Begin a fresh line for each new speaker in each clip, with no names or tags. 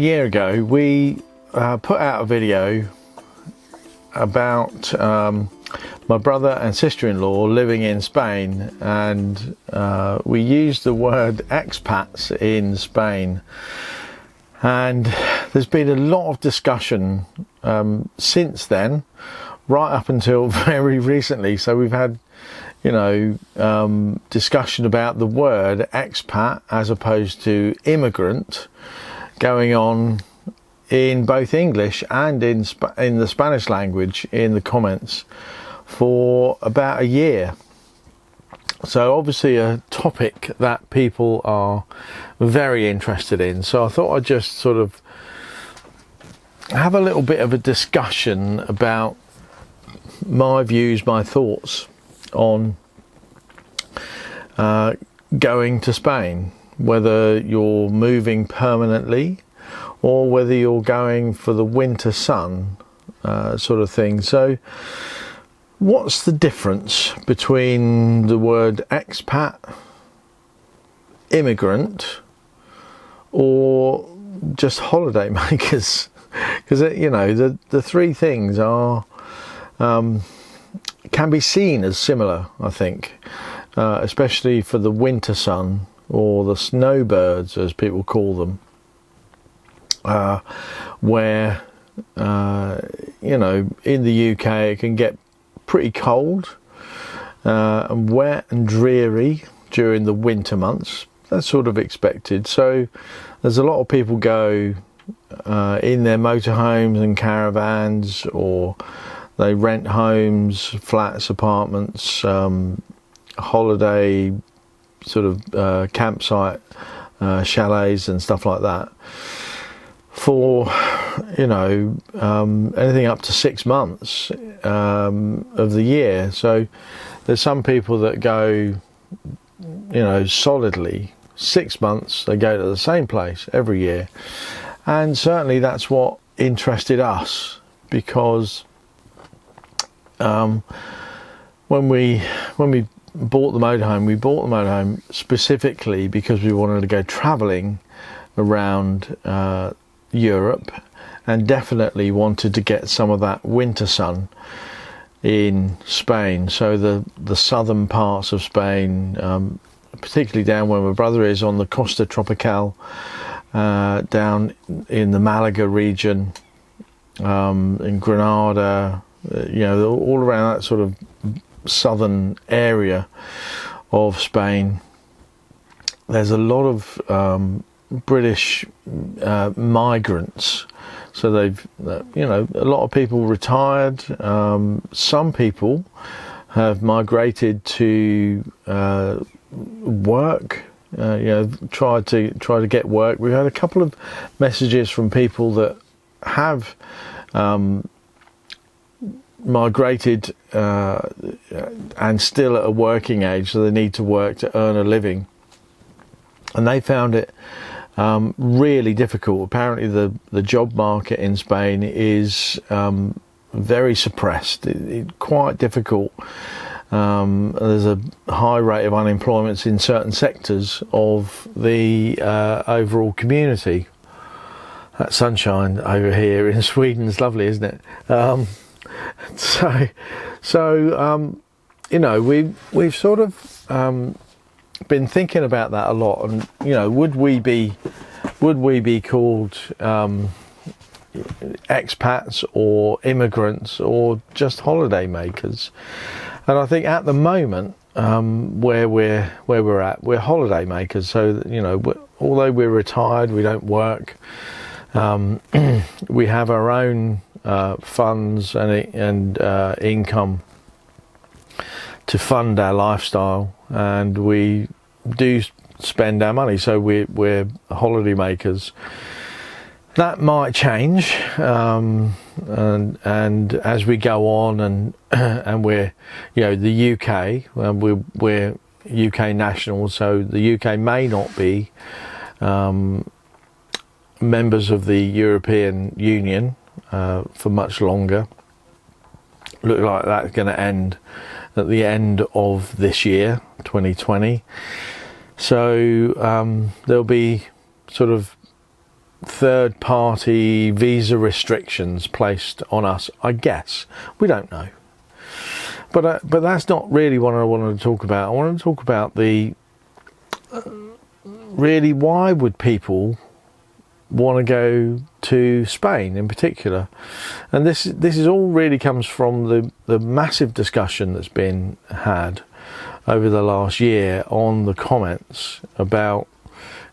A year ago we put out a video about my brother and sister-in-law living in Spain, and we used the word expats in Spain, and there's been a lot of discussion since then, right up until very recently. So we've had discussion about the word expat as opposed to immigrant going on in both English and in the Spanish language in the comments for about a year. So obviously a topic that people are very interested in. So I thought I'd just sort of have a little bit of a discussion about my views, my thoughts on going to Spain, whether you're moving permanently or whether you're going for the winter sun sort of thing. So what's the difference between the word expat, immigrant, or just holiday makers? Because the three things are can be seen as similar, I think, especially for the winter sun, or the snowbirds as people call them, where in the UK it can get pretty cold and wet and dreary during the winter months. That's sort of expected. So there's a lot of people go in their motorhomes and caravans, or they rent homes, flats, apartments, holiday sort of campsite chalets and stuff like that for anything up to 6 months of the year. So there's some people that go solidly 6 months. They go to the same place every year, and certainly that's what interested us, because when we bought the motorhome, we bought the motorhome specifically because we wanted to go travelling around Europe, and definitely wanted to get some of that winter sun in Spain. So the southern parts of Spain, particularly down where my brother is on the Costa Tropical, down in the Malaga region, in Granada, all around that sort of southern area of Spain. There's a lot of British migrants. So they've, a lot of people retired. Some people have migrated to work. Try to get work. We've had a couple of messages from people that have migrated and still at a working age, so they need to work to earn a living, and they found it really difficult. Apparently the job market in Spain is very suppressed, quite difficult. There's a high rate of unemployment in certain sectors of the overall community. That sunshine over here in Sweden is lovely, isn't it? We've sort of been thinking about that a lot, and would we be called expats or immigrants or just holiday makers? And I think at the moment, where we're at, we're holiday makers. So although we're retired, we don't work. We have our own funds and income to fund our lifestyle, and we do spend our money. So we're holiday makers. That might change, and as we go on, and we're the UK, we're UK nationals, so the UK may not be members of the European Union for much longer. Look like that's going to end at the end of this year, 2020. So there'll be sort of third-party visa restrictions placed on us, I guess. We don't know. But that's not really what I wanted to talk about. I wanted to talk about really why would people want to go to Spain in particular. And this is all really comes from the massive discussion that's been had over the last year on the comments about,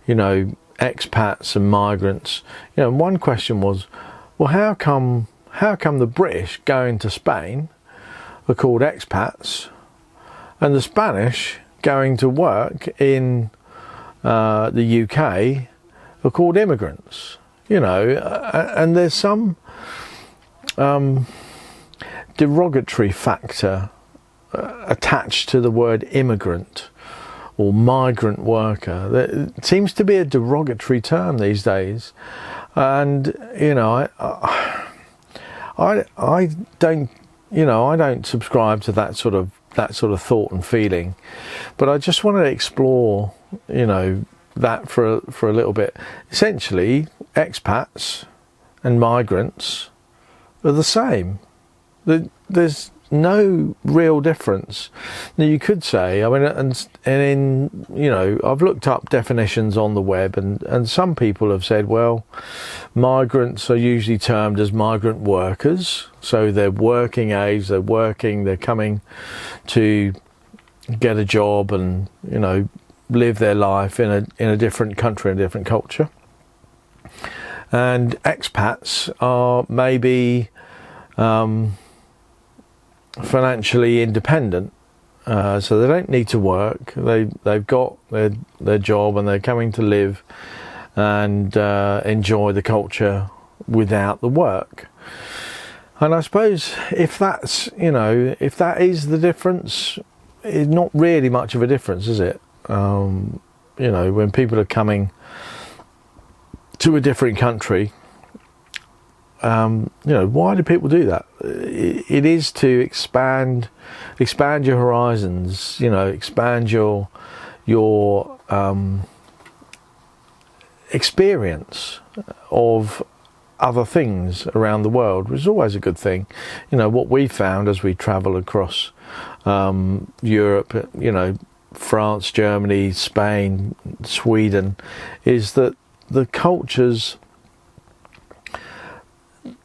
expats and migrants. And one question was, well, how come the British going to Spain are called expats and the Spanish going to work in the UK are called immigrants? And there's some derogatory factor attached to the word immigrant or migrant worker. It seems to be a derogatory term these days, and I don't subscribe to that sort of thought and feeling, but I just want to explore that for a little bit. Essentially, expats and migrants are the same. There's no real difference. Now you could say, and in I've looked up definitions on the web, and some people have said, well, migrants are usually termed as migrant workers, so they're working age, they're coming to get a job and live their life in a different country, a different culture. And expats are maybe financially independent, so they don't need to work. They've got their job and they're coming to live and enjoy the culture without the work. And I suppose if that is the difference, it's not really much of a difference, is it? When people are coming to a different country, why do people do that? It is to expand your horizons, expand your experience of other things around the world, which is always a good thing. What we found as we travel across Europe, France, Germany, Spain, Sweden, is that the cultures,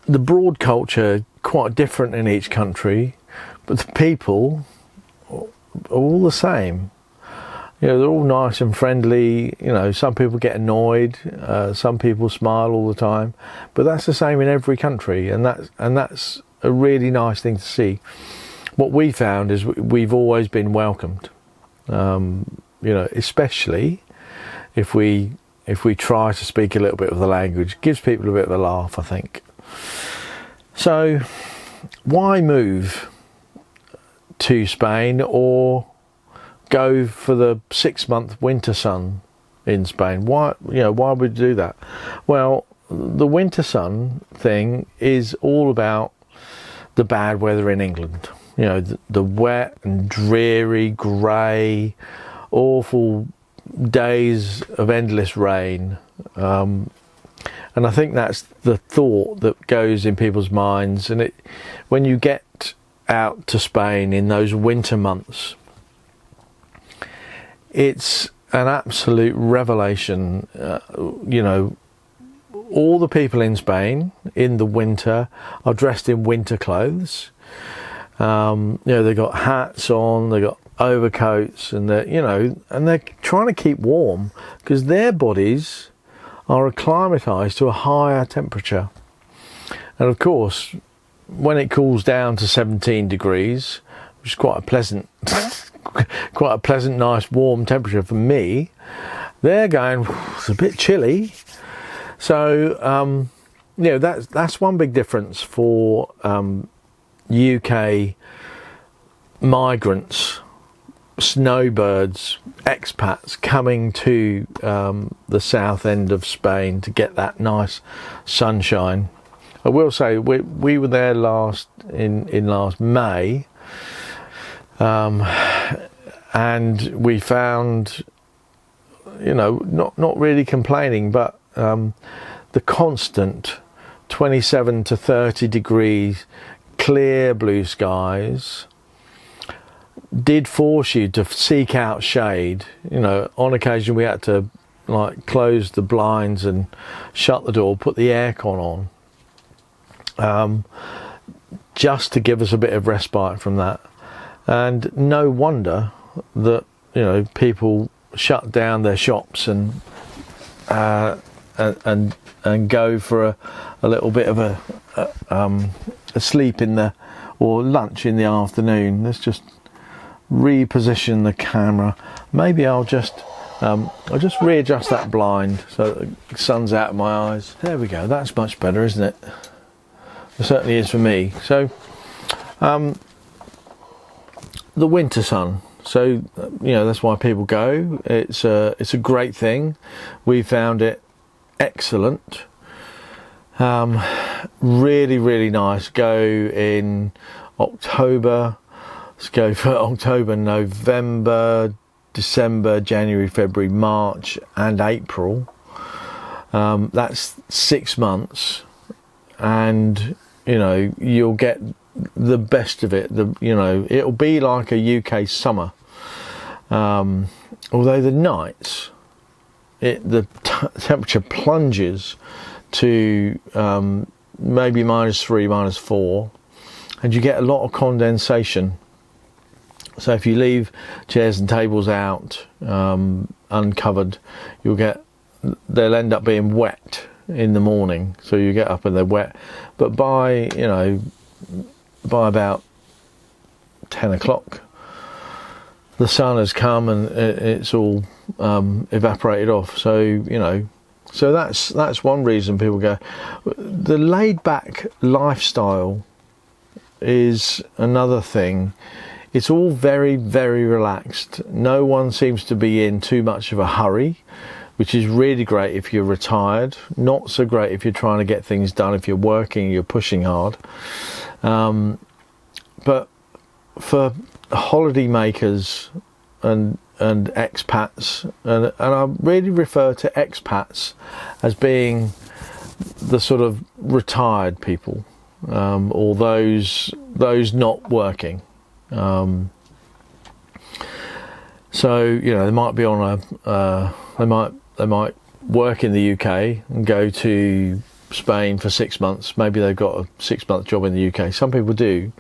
the broad culture, quite different in each country, but the people are all the same. They're all nice and friendly. Some people get annoyed, some people smile all the time, but that's the same in every country, and that's a really nice thing to see. What we found is we've always been welcomed, especially if we try to speak a little bit of the language. It gives people a bit of a laugh, I think. So why move to Spain or go for the 6-month winter sun in Spain? Why would we do that? Well, the winter sun thing is all about the bad weather in England. The wet and dreary, grey, awful days of endless rain. And I think that's the thought that goes in people's minds. And when you get out to Spain in those winter months, it's an absolute revelation. All the people in Spain in the winter are dressed in winter clothes. They've got hats on, they've got overcoats, and they're trying to keep warm because their bodies are acclimatized to a higher temperature. And of course, when it cools down to 17 degrees, which is quite a pleasant, nice warm temperature for me, they're going, it's a bit chilly. So that's one big difference for UK migrants, snowbirds, expats coming to the south end of Spain to get that nice sunshine. I will say we were there last May, and we found, not really complaining, but the constant 27 to 30 degrees clear blue skies did force you to seek out shade. You know, on occasion we had to like close the blinds and shut the door, put the aircon on, just to give us a bit of respite from that. And no wonder that, you know, people shut down their shops and go for a little bit of a sleep or lunch in the afternoon. Let's just reposition the camera. Maybe I'll just readjust that blind so that the sun's out of my eyes. There we go. That's much better, isn't it? It certainly is for me. So the winter sun. So, you know, that's why people go. It's a great thing. We found it excellent. Really, really nice. Go in October. Let's go for October, November, December, January, February, March and April. That's 6 months, and you know, you'll get the best of it. You know, it'll be like a UK summer, although the nights the temperature plunges to maybe -3, -4, and you get a lot of condensation. So if you leave chairs and tables out uncovered, they'll end up being wet in the morning. So you get up and they're wet, but by about 10 o'clock the sun has come and it's all evaporated off. So, you know, so that's one reason people go. The laid back lifestyle is another thing. It's all very, very relaxed. No one seems to be in too much of a hurry, which is really great if you're retired. Not so great if you're trying to get things done. If you're working, you're pushing hard. But for holiday makers and expats, and I really refer to expats as being the sort of retired people, or those not working. So, you know, they might be on they might work in the UK and go to Spain for 6 months. Maybe they've got a 6-month job in the UK. Some people do.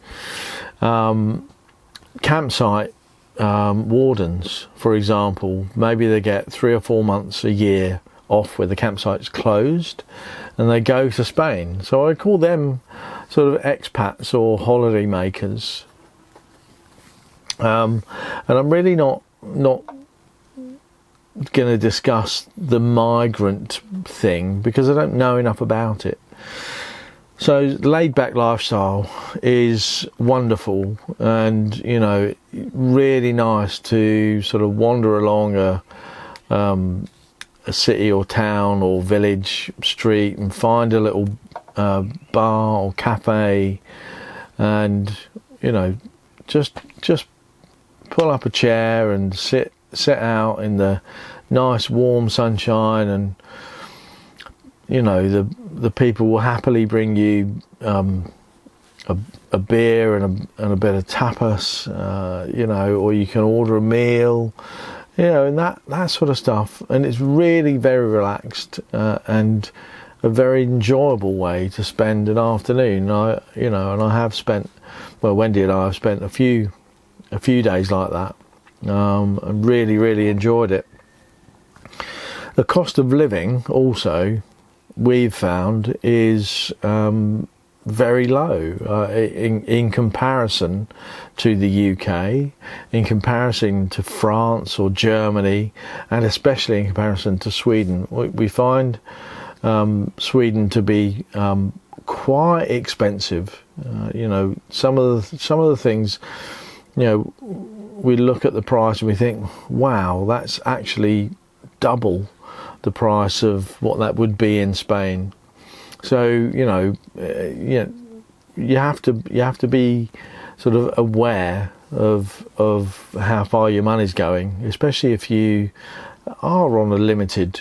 Campsite wardens, for example, maybe they get 3 or 4 months a year off where the campsite's closed, and they go to Spain. So I call them sort of expats or holiday makers. And I'm really not going to discuss the migrant thing because I don't know enough about it. So laid back lifestyle is wonderful, and you know, really nice to sort of wander along a city or town or village street and find a little bar or cafe, and you know, just pull up a chair and sit out in the nice warm sunshine, and you know, the people will happily bring you a beer and a bit of tapas, you know, or you can order a meal, you know, and that sort of stuff. And it's really very relaxed and a very enjoyable way to spend an afternoon. And I have spent, well, Wendy and I have spent a few days like that. And really, really enjoyed it. The cost of living also, we've found, is very low in comparison to the UK, in comparison to France or Germany, and especially in comparison to Sweden. We find Sweden to be quite expensive. You know, some of the things, you know, we look at the price and we think, wow, that's actually double the price of what that would be in Spain. So, you know, you have to be sort of aware of how far your money's going, especially if you are on a limited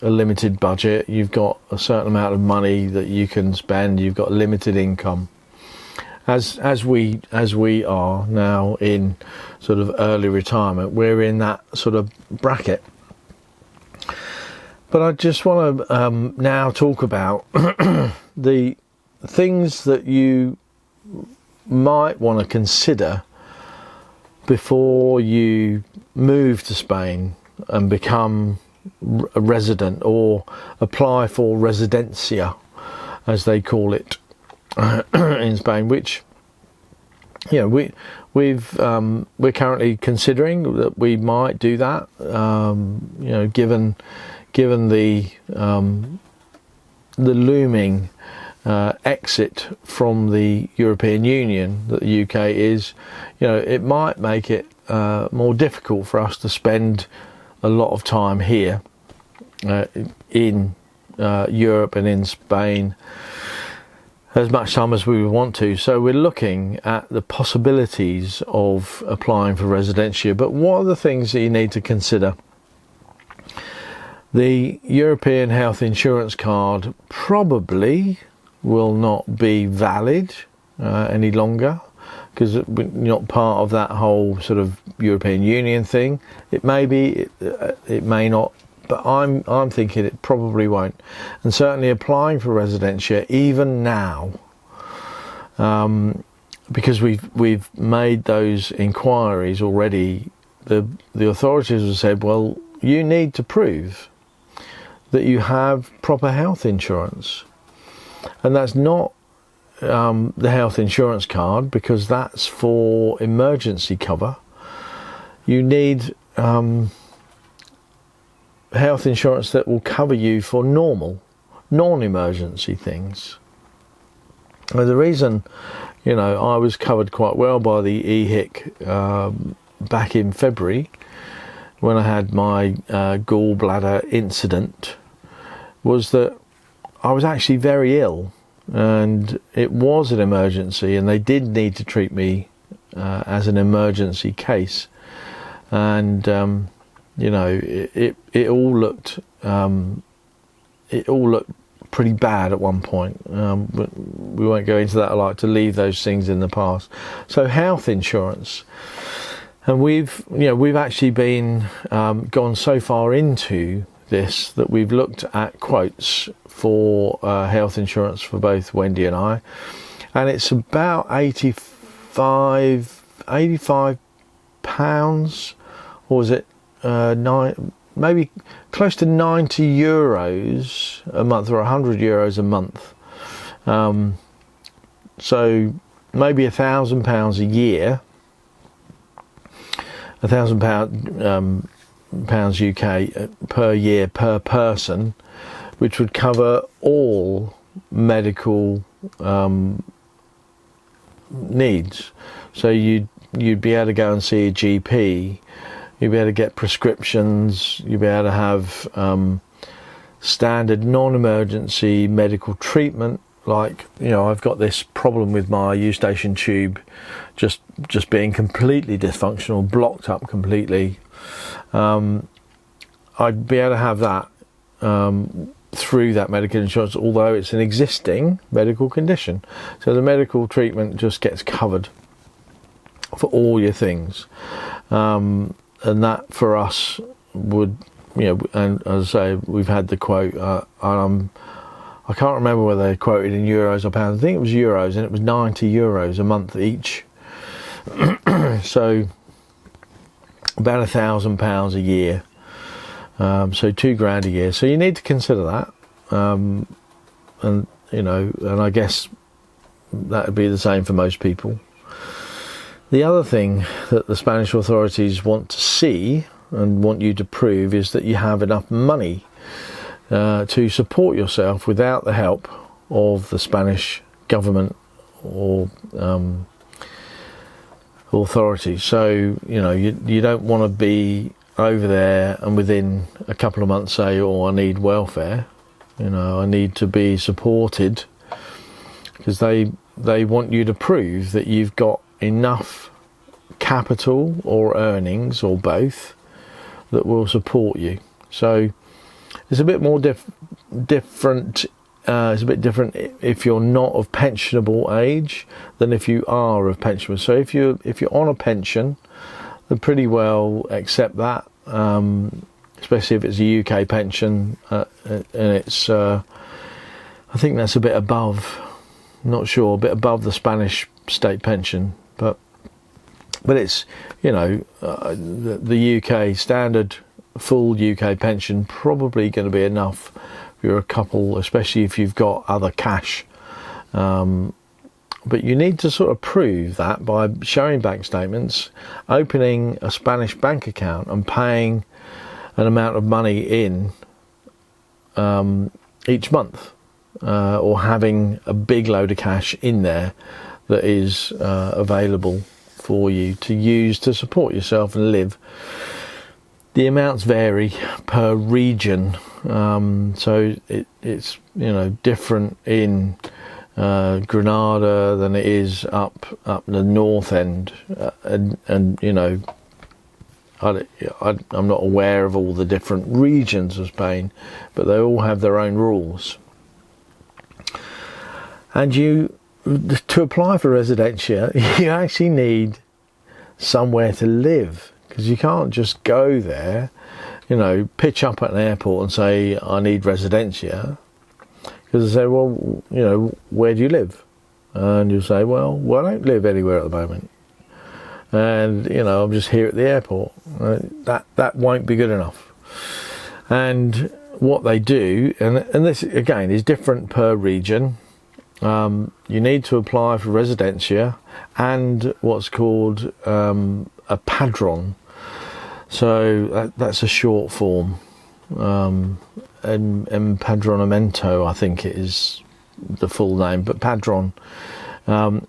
a limited budget, you've got a certain amount of money that you can spend, you've got limited income, as we are now in sort of early retirement. We're in that sort of bracket. But I just want to now talk about the things that you might want to consider before you move to Spain and become a resident, or apply for Residencia, as they call it in Spain, which, you know, we're currently considering that we might do that. You know, given the looming exit from the European Union that the UK is, you know, it might make it more difficult for us to spend a lot of time here in Europe and in Spain, as much time as we would want to. So we're looking at the possibilities of applying for Residencia. But what are the things that you need to consider? The European health insurance card probably will not be valid any longer, because we're not part of that whole sort of European Union thing. It may be, it may not, but I'm thinking it probably won't. And certainly applying for Residencia, even now, because we've made those inquiries already, the authorities have said, well, you need to prove that you have proper health insurance. And that's not the health insurance card, because that's for emergency cover. You need health insurance that will cover you for normal, non-emergency things. Well, the reason, you know, I was covered quite well by the EHIC back in February, when I had my gallbladder incident, was that I was actually very ill, and it was an emergency, and they did need to treat me as an emergency case. And you know, it all looked pretty bad at one point. But we won't go into that. I like to leave those things in the past. So health insurance. And we've actually been gone so far into this that we've looked at quotes for health insurance for both Wendy and I, and it's about 85 pounds, or is it maybe close to 90 euros a month, or 100 euros a month. So maybe £1,000 a year. £1,000 UK per year per person, which would cover all medical needs. So you'd be able to go and see a GP, you'd be able to get prescriptions, you'd be able to have standard non-emergency medical treatment. Like, you know, I've got this problem with my Eustachian tube just being completely dysfunctional, blocked up completely. I'd be able to have that through that medical insurance, although it's an existing medical condition. So the medical treatment just gets covered for all your things. And that for us would, you know, and as I say, we've had the quote, I can't remember whether they quoted in euros or pounds. I think it was euros, and it was 90 euros a month each. So about £1,000 a year. So £2,000 a year. So you need to consider that. And you know, and I guess that would be the same for most people. The other thing that the Spanish authorities want to see and want you to prove is that you have enough money to support yourself without the help of the Spanish government or authorities. So, you know, you don't want to be over there and within a couple of months say, oh, I need welfare, you know, I need to be supported, because they want you to prove that you've got enough capital or earnings or both that will support you. So It's a bit more different. It's a bit different if you're not of pensionable age than if you are of pensionable. So if you're on a pension, they pretty well accept that, especially if it's a UK pension, and it's I think that's a bit above, not sure, a bit above the Spanish state pension, but it's, you know, the UK standard full UK pension probably going to be enough if you're a couple, especially if you've got other cash. But you need to sort of prove that by showing bank statements, opening a Spanish bank account and paying an amount of money in each month, or having a big load of cash in there that is available for you to use to support yourself and live. The amounts vary per region, so it's, you know, different in Granada than it is up the north end, and you know, I'm not aware of all the different regions of Spain, but they all have their own rules. And to apply for Residencia, you actually need somewhere to live, because you can't just go there, you know, pitch up at an airport and say, I need Residencia, because they say, well, you know, where do you live? And you'll say, well, I don't live anywhere at the moment, and you know, I'm just here at the airport. That won't be good enough. And what they do, and this again is different per region, you need to apply for Residencia and what's called a Padron. So that's a short form, empadronamiento, I think it is the full name, but Padron, and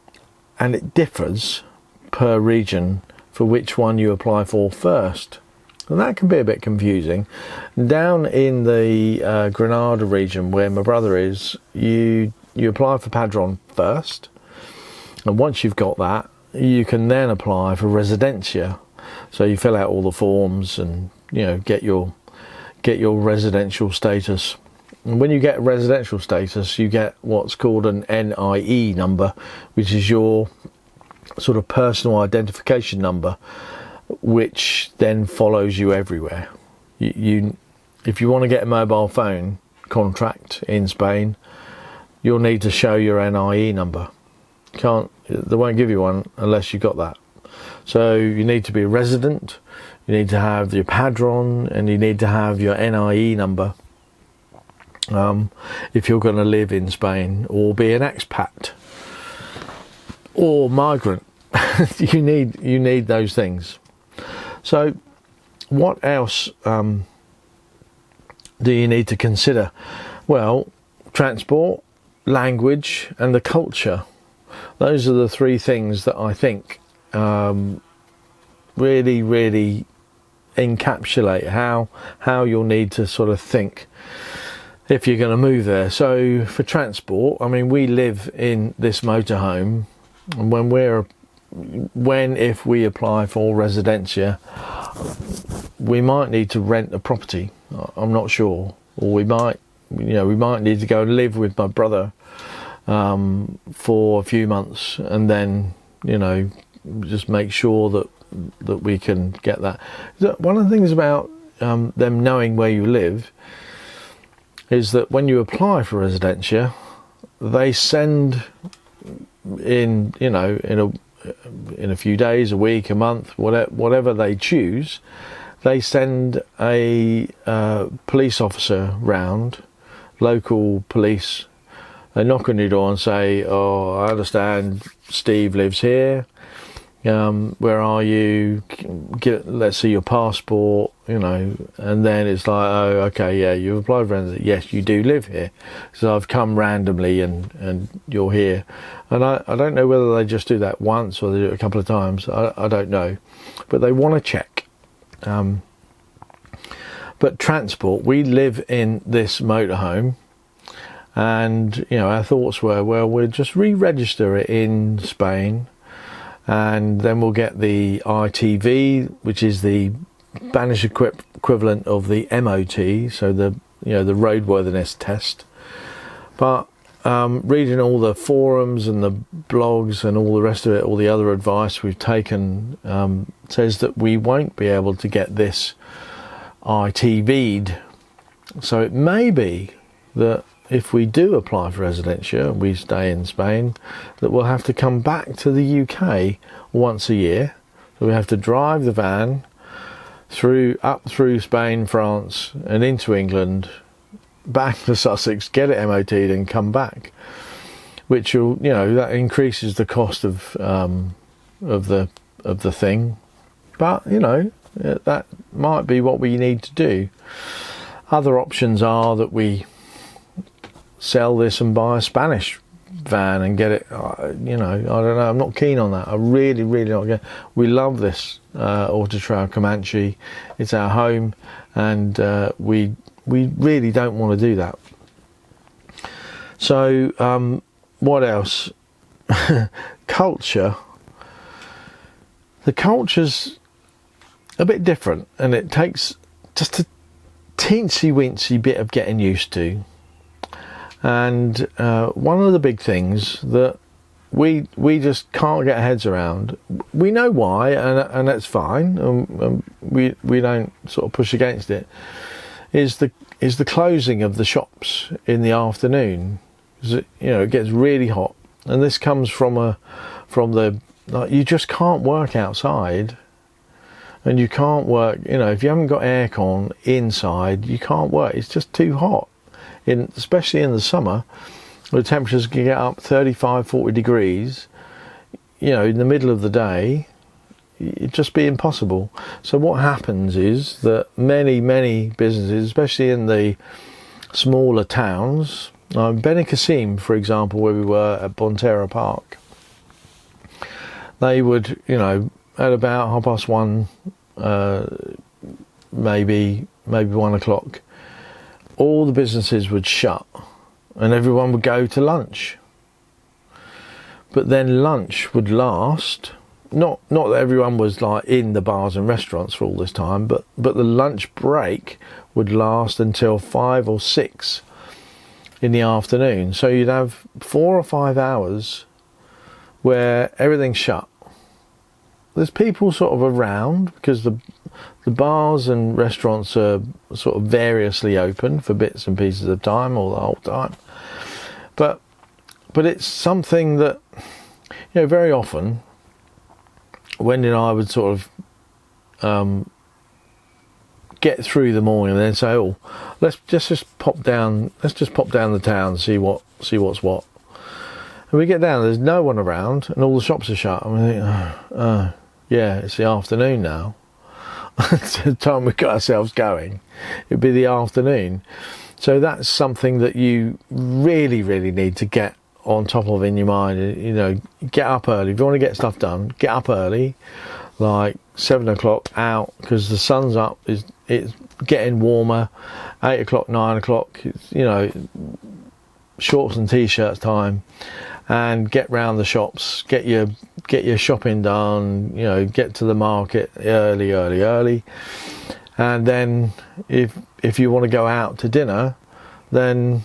it differs per region for which one you apply for first, and that can be a bit confusing. Down in the Granada region, where my brother is, you apply for Padron first, and once you've got that, you can then apply for Residencia. So you fill out all the forms and, you know, get your residential status. And when you get residential status, you get what's called an NIE number, which is your sort of personal identification number, which then follows you everywhere. If you want to get a mobile phone contract in Spain, you'll need to show your NIE number. They won't give you one unless you've got that. So you need to be a resident, you need to have your Padron, and you need to have your NIE number if you're going to live in Spain or be an expat or migrant. you need those things. So what else do you need to consider? Well, transport, language, and the culture. Those are the three things that I think really encapsulate how you'll need to sort of think if you're going to move there. So for transport, I mean, we live in this motorhome, and if we apply for Residencia, we might need to rent a property. I'm not sure, or we might need to go and live with my brother for a few months, and then, you know, just make sure that we can get that. One of the things about them knowing where you live is that when you apply for Residencia, they send in a few days, a week, a month, whatever they choose, they send a police officer round, local police. They knock on your door and say, oh, I understand Steve lives here. Where are you? Let's see your passport, you know. And then it's like, oh, okay, yeah, you've applied for Residencia. Yes, you do live here. So I've come randomly and you're here. And I don't know whether they just do that once or they do it a couple of times. I don't know. But they want to check. But transport, we live in this motorhome. And, you know, our thoughts were, well, we'll just re-register it in Spain, and then we'll get the ITV, which is the Spanish equivalent of the MOT, so the the roadworthiness test. But reading all the forums and the blogs and all the rest of it, all the other advice we've taken, says that we won't be able to get this ITV'd. So it may be that if we do apply for Residencia and we stay in Spain, that we'll have to come back to the UK once a year. So we have to drive the van up through Spain, France, and into England, back to Sussex, get it MOT'd, and come back. Which will, that increases the cost of the thing. But that might be what we need to do. Other options are that we sell this and buy a Spanish van and get it. I don't know. I'm not keen on that. I really, really not. We love this Auto Trail Comanche. It's our home, and we really don't want to do that. So what else? Culture. The culture's a bit different, and it takes just a teensy weensy bit of getting used to. And one of the big things that we just can't get our heads around, we know why, and that's fine, we don't sort of push against it, is the closing of the shops in the afternoon. It gets really hot, and this comes from the you just can't work outside, and you can't work, if you haven't got aircon inside, you can't work. It's just too hot. Especially in the summer, the temperatures can get up 35-40 degrees, in the middle of the day. It'd just be impossible. So what happens is that many businesses, especially in the smaller towns, Benicassim, for example, where we were at Bontera Park, they would, at about 1:30, maybe 1 o'clock, all the businesses would shut and everyone would go to lunch. But then lunch would last, not that everyone was like in the bars and restaurants for all this time, but the lunch break would last until 5 or 6 in the afternoon. So you'd have 4 or 5 hours where everything's shut. There's people sort of around because the bars and restaurants are sort of variously open for bits and pieces of time or the whole time. But it's something that, very often Wendy and I would sort of get through the morning and then say, let's just pop down the town and see what's what. And we get down, there's no one around and all the shops are shut, and we think, yeah, it's the afternoon now. The time we got ourselves going, it'd be the afternoon. So that's something that you really, really need to get on top of in your mind. Get up early. If you want to get stuff done, get up early, like 7 o'clock out, because the sun's up. It's getting warmer. 8 o'clock, 9 o'clock. Shorts and t-shirts time, and get round the shops. Get your shopping done. Get to the market early. And then if you want to go out to dinner, then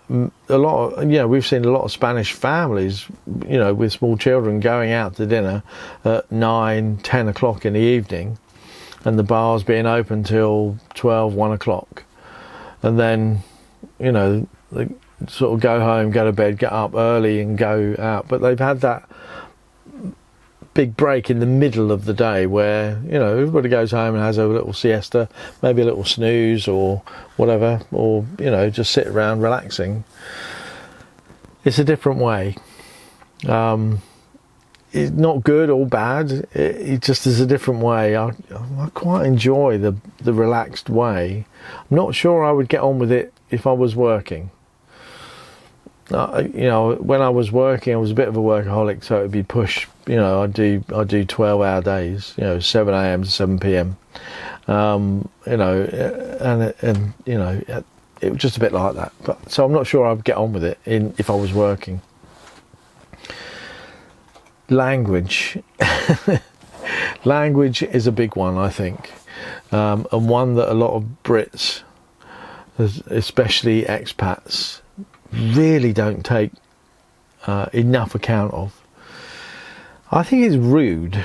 we've seen a lot of Spanish families, with small children going out to dinner at 9, 10 o'clock in the evening, and the bars being open till 12, 1 o'clock. And then, they sort of go home, go to bed, get up early and go out. But they've had that big break in the middle of the day where, everybody goes home and has a little siesta, maybe a little snooze or whatever, or, just sit around relaxing. It's a different way. It's not good or bad. It just is a different way. I quite enjoy the relaxed way. I'm not sure I would get on with it if I was working. When I was working, I was a bit of a workaholic, so it'd be push. I do 12-hour days. 7 a.m. to 7 p.m. It was just a bit like that. But so I'm not sure I'd get on with it if I was working. Language is a big one, I think, and one that a lot of Brits especially expats, really don't take enough account of. I think it's rude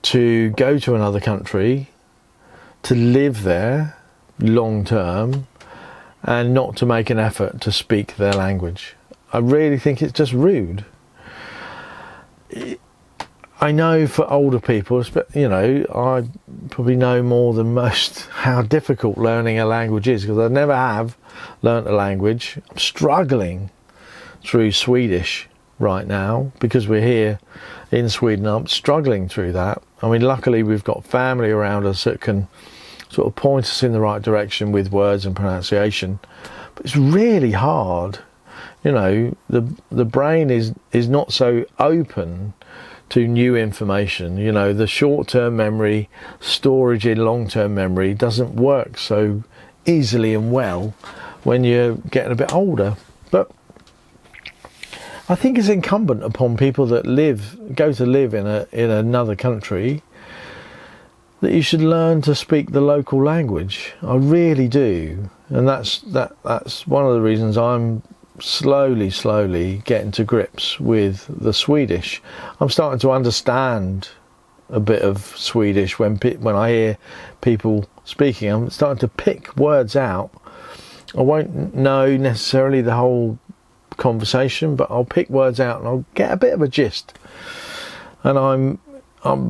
to go to another country, to live there long term, and not to make an effort to speak their language. I really think it's just rude. I know for older people, you know, I probably know more than most how difficult learning a language is, because I never have learnt a language. I'm struggling through Swedish right now because we're here in Sweden. I'm struggling through that. I mean, luckily we've got family around us that can sort of point us in the right direction with words and pronunciation, but it's really hard. You know, the brain is not so open to new information. You know, the short-term memory storage in long-term memory doesn't work so easily and well when you're getting a bit older. But I think it's incumbent upon people that go to live in another country, that you should learn to speak the local language. I really do, and that's one of the reasons I'm slowly getting to grips with the Swedish. I'm starting to understand a bit of Swedish when I hear people speaking. I'm starting to pick words out. I won't know necessarily the whole conversation, but I'll pick words out and I'll get a bit of a gist. And I'm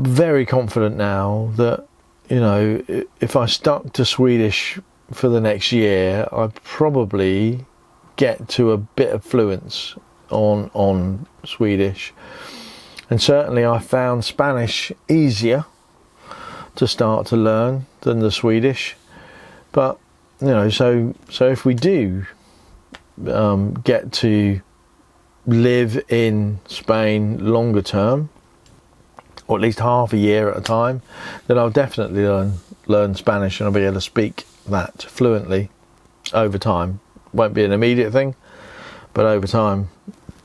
very confident now that, you know, if I stuck to Swedish for the next year, I'd probably get to a bit of fluence on Swedish. And certainly I found Spanish easier to start to learn than the Swedish. But, you know, so if we do get to live in Spain longer term, or at least half a year at a time, then I'll definitely learn Spanish, and I'll be able to speak that fluently over time. Won't be an immediate thing, but over time.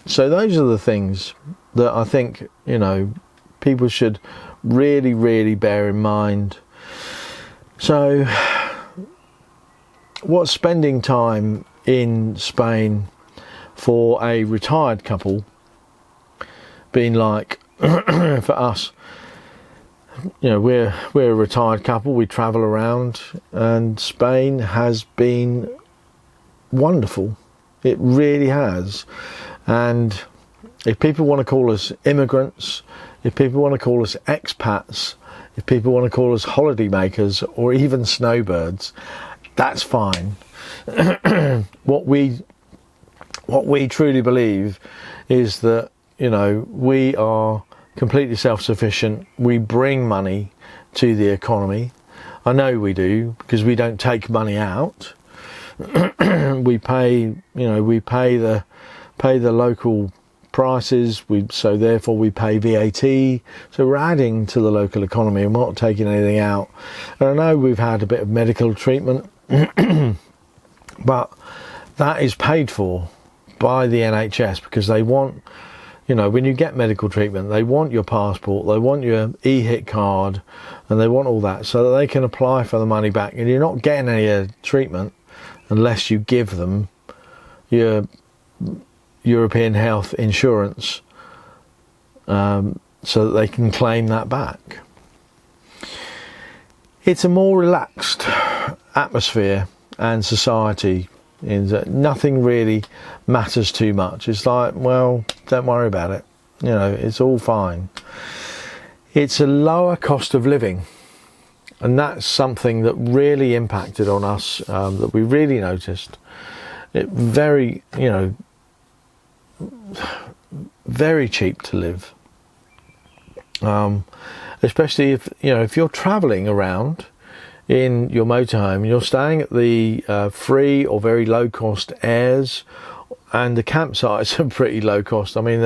So those are the things that I think, you know, people should really bear in mind. So what's spending time in Spain for a retired couple been like? For us, you know, we're a retired couple, we travel around, and Spain has been wonderful. It really has. And if people want to call us immigrants, if people want to call us expats, if people want to call us holiday makers or even snowbirds, that's fine. What we truly believe is that, you know, we are completely self-sufficient. We bring money to the economy. I know we do, because we don't take money out. We pay the local prices. So therefore we pay VAT. So we're adding to the local economy and not taking anything out. And I know we've had a bit of medical treatment, but that is paid for by the NHS, because they want, you know, when you get medical treatment, they want your passport, they want your e-hit card, and they want all that so that they can apply for the money back. And you're not getting any treatment unless you give them your European health insurance, so that they can claim that back. It's a more relaxed atmosphere and society. Nothing really matters too much. It's like, well, don't worry about it. You know, it's all fine. It's a lower cost of living, and that's something that really impacted on us, that we really noticed. It very cheap to live, especially if you're travelling around in your motorhome, you're staying at the free or very low cost airs, and the campsites are pretty low cost. I mean,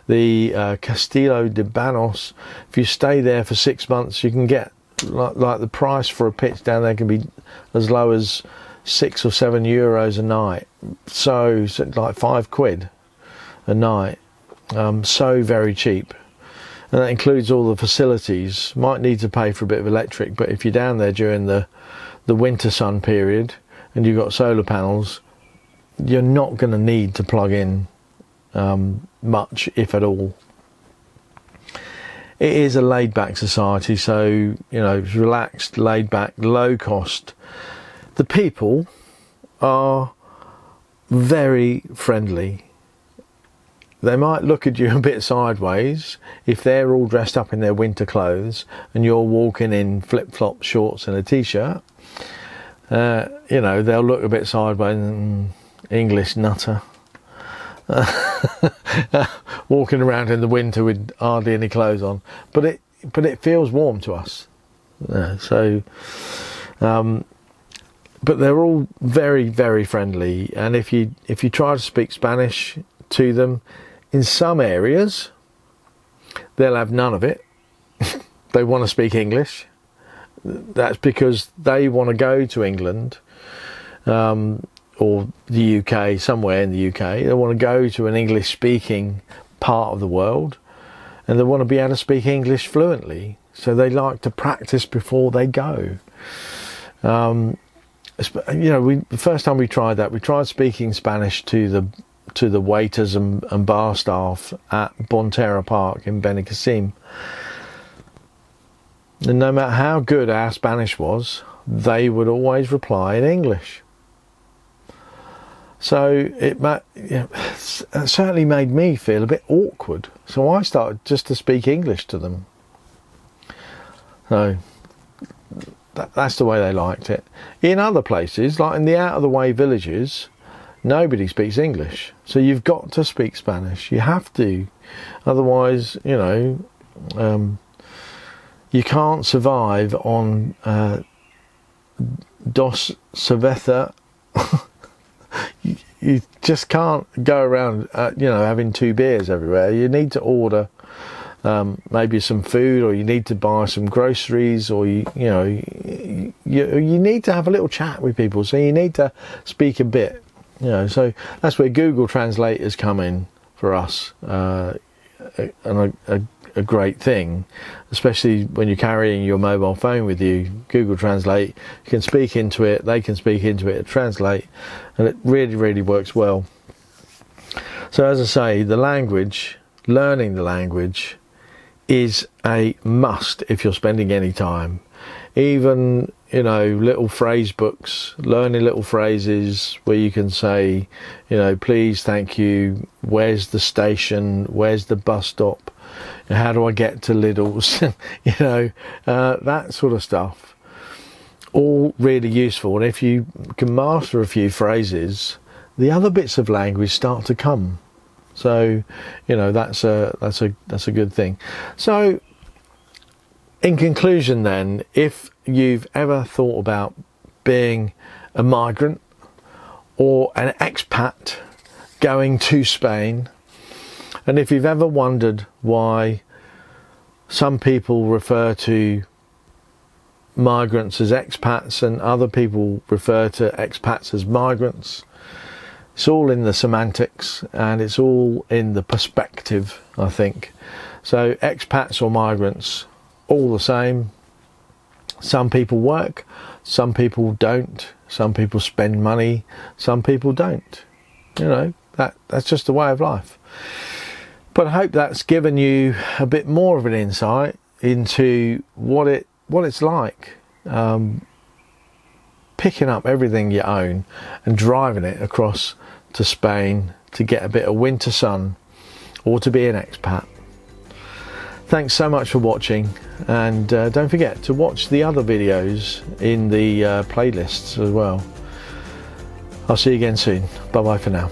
the Castillo de Banos, if you stay there for 6 months, you can get like the price for a pitch down there can be as low as €6 or €7 a night. So like £5 a night. So very cheap. And that includes all the facilities. Might need to pay for a bit of electric, but if you're down there during the winter sun period and you've got solar panels, you're not going to need to plug in much, if at all. It is a laid-back society, so, you know, it's relaxed, laid-back, low cost. The people are very friendly. They might look at you a bit sideways if they're all dressed up in their winter clothes and you're walking in flip-flop shorts and a t-shirt. You know, they'll look a bit sideways and English nutter. Walking around in the winter with hardly any clothes on, but it feels warm to us. But they're all very, very friendly, and if you try to speak Spanish to them, in some areas they'll have none of it. They want to speak English. That's because they want to go to England or the UK, somewhere in the UK. They want to go to an English speaking part of the world, and they want to be able to speak English fluently, so they like to practice before they go. You know, the first time we tried that, we tried speaking Spanish to the waiters and bar staff at Bonterra Park in Benicassim, and no matter how good our Spanish was, they would always reply in English. So it certainly made me feel a bit awkward. So I started just to speak English to them. So that's the way they liked it. In other places, like in the out-of-the-way villages, nobody speaks English. So you've got to speak Spanish. You have to. Otherwise, you know, you can't survive on dos cerveza. You just can't go around, you know, having 2 beers everywhere. You need to order maybe some food, or you need to buy some groceries, or you need to have a little chat with people. So you need to speak a bit, you know. So that's where Google Translate has come in for us, and a great thing, especially when you're carrying your mobile phone with you. Google Translate, you can speak into it, they can speak into it, translate, and it really, really works well. So as I say, the language, learning the language is a must if you're spending any time. Even, you know, little phrase books, learning little phrases where you can say, you know, please, thank you, where's the station, where's the bus stop, how do I get to Lidl's, you know, that sort of stuff. All really useful, and if you can master a few phrases, the other bits of language start to come. So, you know, that's a good thing. So, in conclusion, then, if you've ever thought about being a migrant or an expat going to Spain, and if you've ever wondered why some people refer to migrants as expats and other people refer to expats as migrants, it's all in the semantics and it's all in the perspective, I think. So expats or migrants, all the same. Some people work, some people don't, some people spend money, some people don't. You know, that's just the way of life. But I hope that's given you a bit more of an insight into what it's like picking up everything you own and driving it across to Spain to get a bit of winter sun or to be an expat. Thanks so much for watching, and don't forget to watch the other videos in the playlists as well. I'll see you again soon. Bye bye for now.